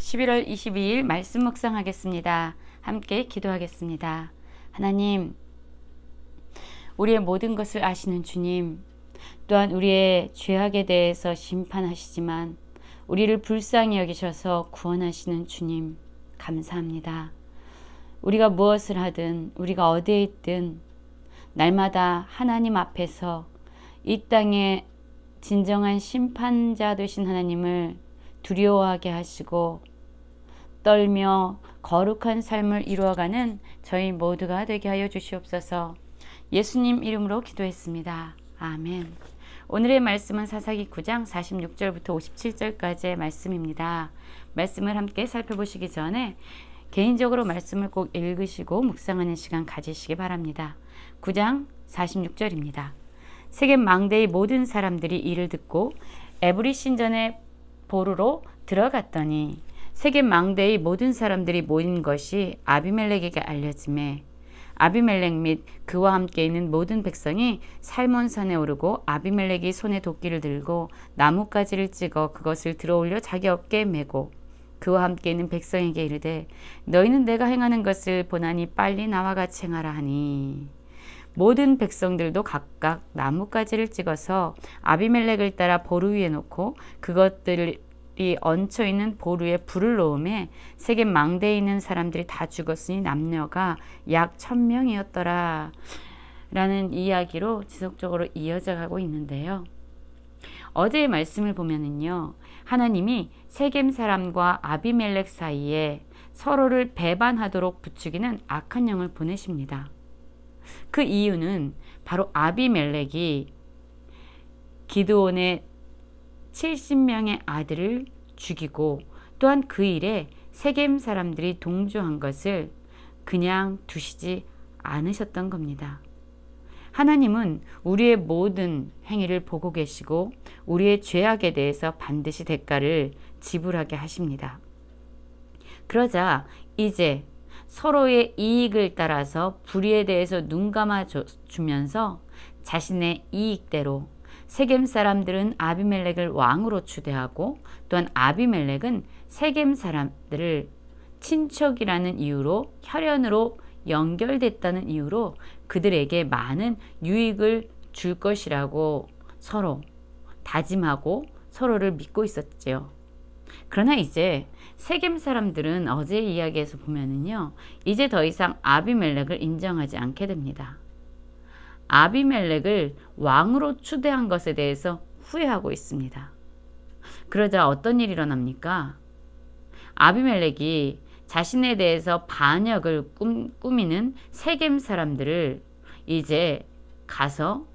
11월 22일 말씀 묵상하겠습니다. 함께 기도하겠습니다. 하나님, 우리의 모든 것을 아시는 주님, 또한 우리의 죄악에 대해서 심판하시지만 우리를 불쌍히 여기셔서 구원하시는 주님, 감사합니다. 우리가 무엇을 하든, 우리가 어디에 있든 날마다 하나님 앞에서 이 땅의 진정한 심판자 되신 하나님을 두려워하게 하시고 떨며 거룩한 삶을 이루어가는 저희 모두가 되게 하여 주시옵소서. 예수님 이름으로 기도했습니다. 아멘. 오늘의 말씀은 사사기 9장 46절부터 57절까지의 말씀입니다. 말씀을 함께 살펴보시기 전에 개인적으로 말씀을 꼭 읽으시고 묵상하는 시간 가지시기 바랍니다. 9장 46절입니다. 세겜 망대의 모든 사람들이 이를 듣고 에브리 신전에 보루로 들어갔더니 세겜 망대의 모든 사람들이 모인 것이 아비멜렉에게 알려지매 아비멜렉 및 그와 함께 있는 모든 백성이 살몬산에 오르고 아비멜렉이 손에 도끼를 들고 나뭇가지를 찍어 그것을 들어올려 자기 어깨에 메고 그와 함께 있는 백성에게 이르되 너희는 내가 행하는 것을 보나니 빨리 나와 같이 행하라 하니 모든 백성들도 각각 나뭇가지를 찍어서 아비멜렉을 따라 보루 위에 놓고 그것들이 얹혀있는 보루에 불을 놓음에 세겜 망대에 있는 사람들이 다 죽었으니 남녀가 약 1000명이었더라 라는 이야기로 지속적으로 이어져 가고 있는데요. 어제의 말씀을 보면은요, 하나님이 세겜 사람과 아비멜렉 사이에 서로를 배반하도록 부추기는 악한 영을 보내십니다. 그 이유는 바로 아비멜렉이 기드온의 70명의 아들을 죽이고 또한 그 일에 세겜 사람들이 동조한 것을 그냥 두시지 않으셨던 겁니다. 하나님은 우리의 모든 행위를 보고 계시고 우리의 죄악에 대해서 반드시 대가를 지불하게 하십니다. 그러자 이제 서로의 이익을 따라서 불의에 대해서 눈 감아 주면서 자신의 이익대로 세겜 사람들은 아비멜렉을 왕으로 추대하고 또한 아비멜렉은 세겜 사람들을 친척이라는 이유로 혈연으로 연결됐다는 이유로 그들에게 많은 유익을 줄 것이라고 서로 다짐하고 서로를 믿고 있었지요. 그러나 이제 세겜 사람들은 어제 이야기에서 보면은요, 이제 더 이상 아비멜렉을 인정하지 않게 됩니다. 아비멜렉을 왕으로 추대한 것에 대해서 후회하고 있습니다. 그러자 어떤 일이 일어납니까? 아비멜렉이 자신에 대해서 반역을 꾸미는 세겜 사람들을 이제 가서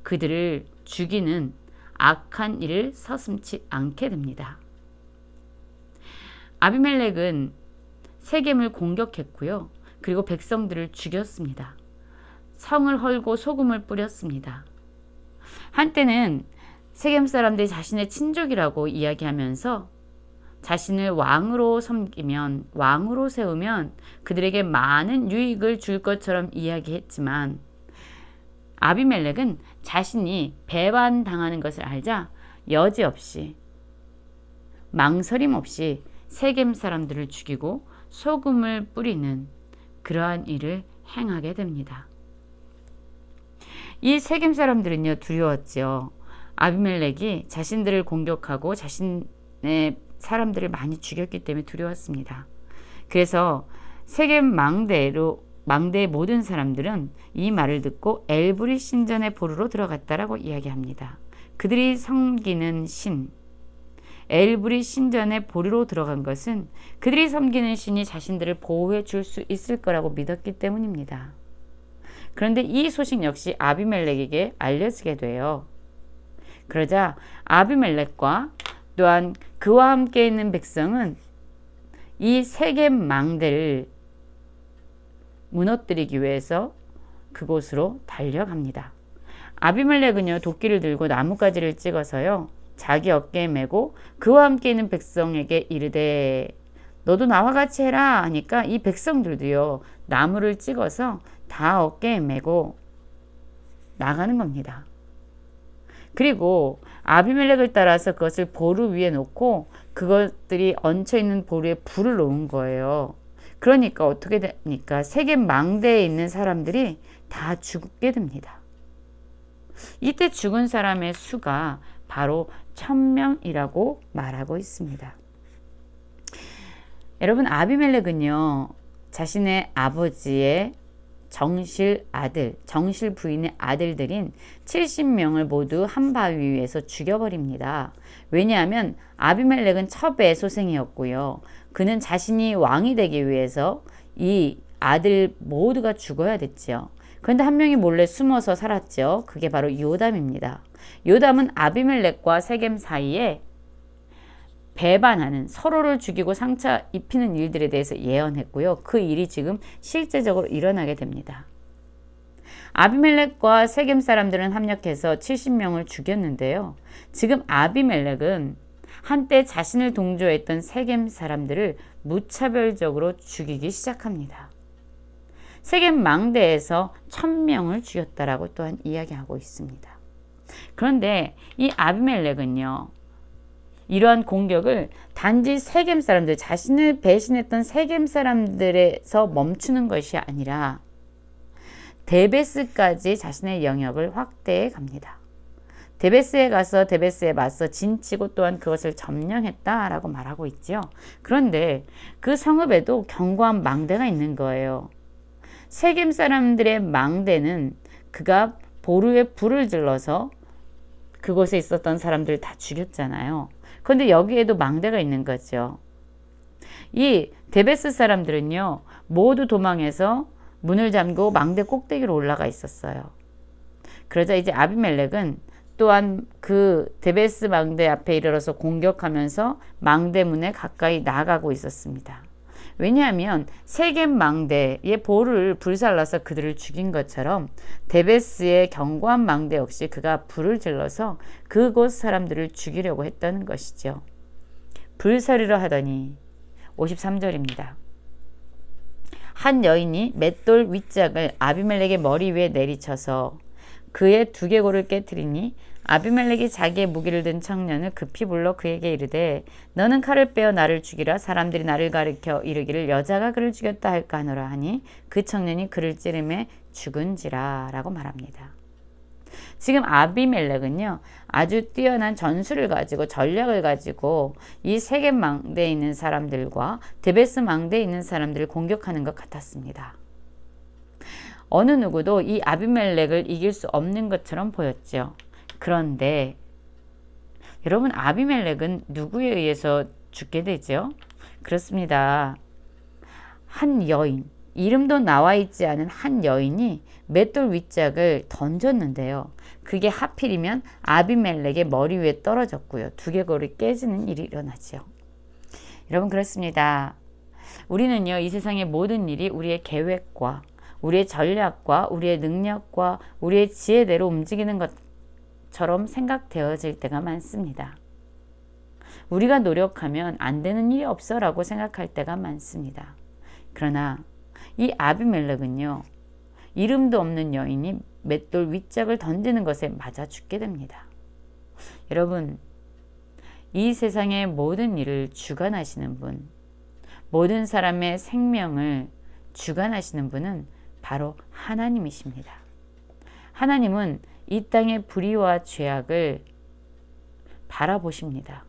그들을 죽이는 악한 일을 서슴지 않게 됩니다. 아비멜렉은 세겜을 공격했고요. 그리고 백성들을 죽였습니다. 성을 헐고 소금을 뿌렸습니다. 한때는 세겜 사람들이 자신의 친족이라고 이야기하면서 자신을 왕으로 섬기면, 왕으로 세우면 그들에게 많은 유익을 줄 것처럼 이야기했지만 아비멜렉은 자신이 배반당하는 것을 알자 여지없이 망설임 없이 세겜 사람들을 죽이고 소금을 뿌리는 그러한 일을 행하게 됩니다. 이 세겜 사람들은요, 두려웠지요. 아비멜렉이 자신들을 공격하고 자신의 사람들을 많이 죽였기 때문에 두려웠습니다. 그래서 세겜 망대의 모든 사람들은 이 말을 듣고 엘브리 신전의 보루로 들어갔다라고 이야기합니다. 그들이 섬기는 신, 엘브리 신전의 보루로 들어간 것은 그들이 섬기는 신이 자신들을 보호해 줄 수 있을 거라고 믿었기 때문입니다. 그런데 이 소식 역시 아비멜렉에게 알려지게 돼요. 그러자 아비멜렉과 또한 그와 함께 있는 백성은 이 세겜 망대를 무너뜨리기 위해서 그곳으로 달려갑니다. 아비멜렉은요, 도끼를 들고 나뭇가지를 찍어서요, 자기 어깨에 메고 그와 함께 있는 백성에게 이르되 너도 나와 같이 해라 하니까 이 백성들도요, 나무를 찍어서 다 어깨에 메고 나가는 겁니다. 그리고 아비멜렉을 따라서 그것을 보루 위에 놓고 그것들이 얹혀있는 보루에 불을 놓은 거예요. 그러니까 어떻게 되니까 세겜 망대에 있는 사람들이 다 죽게 됩니다. 이때 죽은 사람의 수가 바로 1000명이라고 말하고 있습니다. 여러분, 아비멜렉은요, 자신의 아버지의 정실 부인의 아들들인 70명을 모두 한 바위 위에서 죽여버립니다. 왜냐하면 아비멜렉은 첩의 소생이었고요. 그는 자신이 왕이 되기 위해서 이 아들 모두가 죽어야 됐죠. 그런데 한 명이 몰래 숨어서 살았죠. 그게 바로 요담입니다. 요담은 아비멜렉과 세겜 사이에 배반하는, 서로를 죽이고 상처 입히는 일들에 대해서 예언했고요. 그 일이 지금 실제적으로 일어나게 됩니다. 아비멜렉과 세겜 사람들은 합력해서 70명을 죽였는데요. 지금 아비멜렉은 한때 자신을 동조했던 세겜 사람들을 무차별적으로 죽이기 시작합니다. 세겜 망대에서 1000명을 죽였다라고 또한 이야기하고 있습니다. 그런데 이 아비멜렉은요, 이러한 공격을 단지 세겜 사람들, 자신을 배신했던 세겜 사람들에서 멈추는 것이 아니라 데베스까지 자신의 영역을 확대해 갑니다. 데베스에 가서 데베스에 맞서 진치고 또한 그것을 점령했다라고 말하고 있죠. 그런데 그 성읍에도 견고한 망대가 있는 거예요. 세겜 사람들의 망대는 그가 보루에 불을 질러서 그곳에 있었던 사람들을 다 죽였잖아요. 그런데 여기에도 망대가 있는 거죠. 이 데베스 사람들은요, 모두 도망해서 문을 잠그고 망대 꼭대기로 올라가 있었어요. 그러자 이제 아비멜렉은 또한 그 데베스 망대 앞에 이르러서 공격하면서 망대 문에 가까이 나가고 있었습니다. 왜냐하면 세겜 망대의 볼을 불살라서 그들을 죽인 것처럼 데베스의 견고한 망대 역시 그가 불을 질러서 그곳 사람들을 죽이려고 했던 것이죠. 불사르려 하더니 53절입니다. 한 여인이 맷돌 윗짝을 아비멜렉의 머리 위에 내리쳐서 그의 두개골을 깨트리니 아비멜렉이 자기의 무기를 든 청년을 급히 불러 그에게 이르되 너는 칼을 빼어 나를 죽이라. 사람들이 나를 가리켜 이르기를 여자가 그를 죽였다 할까 하노라 하니 그 청년이 그를 찌르매 죽은지라 라고 말합니다. 지금 아비멜렉은요, 아주 뛰어난 전술을 가지고 전략을 가지고 이 세겜 망대에 있는 사람들과 데베스 망대에 있는 사람들을 공격하는 것 같았습니다. 어느 누구도 이 아비멜렉을 이길 수 없는 것처럼 보였죠. 그런데 여러분, 아비멜렉은 누구에 의해서 죽게 되죠? 그렇습니다. 한 여인, 이름도 나와 있지 않은 한 여인이 맷돌 윗짝을 던졌는데요. 그게 하필이면 아비멜렉의 머리 위에 떨어졌고요. 두개골이 깨지는 일이 일어나죠. 여러분, 그렇습니다. 우리는요, 이 세상의 모든 일이 우리의 계획과 우리의 전략과 우리의 능력과 우리의 지혜대로 움직이는 것처럼 생각되어질 때가 많습니다. 우리가 노력하면 안 되는 일이 없어라고 생각할 때가 많습니다. 그러나 이 아비멜렉은요, 이름도 없는 여인이 맷돌 윗짝을 던지는 것에 맞아 죽게 됩니다. 여러분, 이 세상의 모든 일을 주관하시는 분, 모든 사람의 생명을 주관하시는 분은 바로 하나님이십니다. 하나님은 이 땅의 불의와 죄악을 바라보십니다.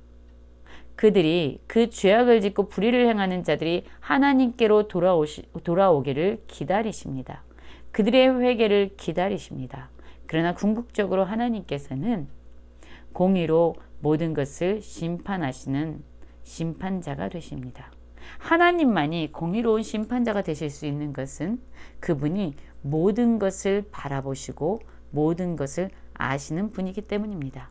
그들이 그 죄악을 짓고 불의를 행하는 자들이 하나님께로 돌아오기를 기다리십니다. 그들의 회개를 기다리십니다. 그러나 궁극적으로 하나님께서는 공의로 모든 것을 심판하시는 심판자가 되십니다. 하나님만이 공의로운 심판자가 되실 수 있는 것은 그분이 모든 것을 바라보시고 모든 것을 아시는 분이기 때문입니다.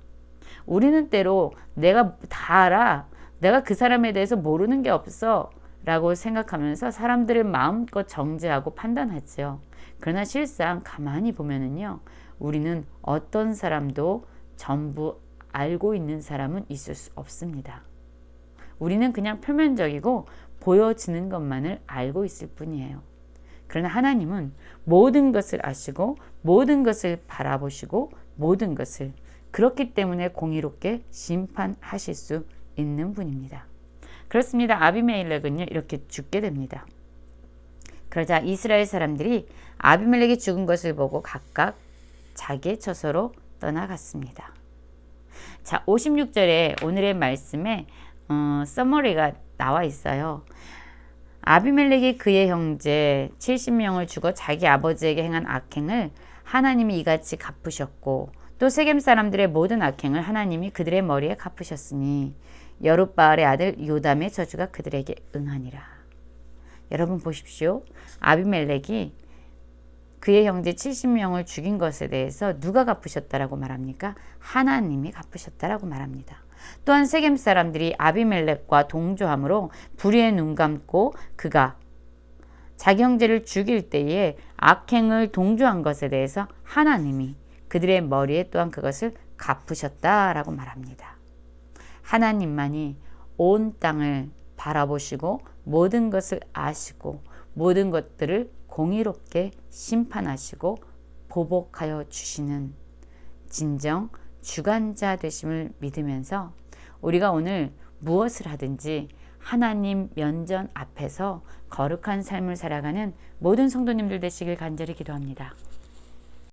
우리는 때로 내가 다 알아, 내가 그 사람에 대해서 모르는 게 없어 라고 생각하면서 사람들을 마음껏 정죄하고 판단하죠. 그러나 실상 가만히 보면은요, 우리는 어떤 사람도 전부 알고 있는 사람은 있을 수 없습니다. 우리는 그냥 표면적이고 보여지는 것만을 알고 있을 뿐이에요. 그러나 하나님은 모든 것을 아시고 모든 것을 바라보시고 모든 것을, 그렇기 때문에 공의롭게 심판하실 수 있는 분입니다. 그렇습니다. 아비멜렉은요 이렇게 죽게 됩니다. 그러자 이스라엘 사람들이 아비멜렉이 죽은 것을 보고 각각 자기의 처소로 떠나갔습니다. 자, 56절에 오늘의 말씀에 서머리가 나와 있어요. 아비멜렉이 그의 형제 70명을 죽어 자기 아버지에게 행한 악행을 하나님이 이같이 갚으셨고 또 세겜 사람들의 모든 악행을 하나님이 그들의 머리에 갚으셨으니 여룻바알의 아들 요담의 저주가 그들에게 응하니라. 여러분 보십시오. 아비멜렉이 그의 형제 70명을 죽인 것에 대해서 누가 갚으셨다라고 말합니까? 하나님이 갚으셨다라고 말합니다. 또한 세겜 사람들이 아비멜렉과 동조함으로 불의에 눈 감고 그가 자기 형제를 죽일 때에 악행을 동조한 것에 대해서 하나님이 그들의 머리에 또한 그것을 갚으셨다라고 말합니다. 하나님만이 온 땅을 바라보시고 모든 것을 아시고 모든 것들을 공의롭게 심판하시고 보복하여 주시는 진정 주관자 되심을 믿으면서 우리가 오늘 무엇을 하든지 하나님 면전 앞에서 거룩한 삶을 살아가는 모든 성도님들 되시길 간절히 기도합니다.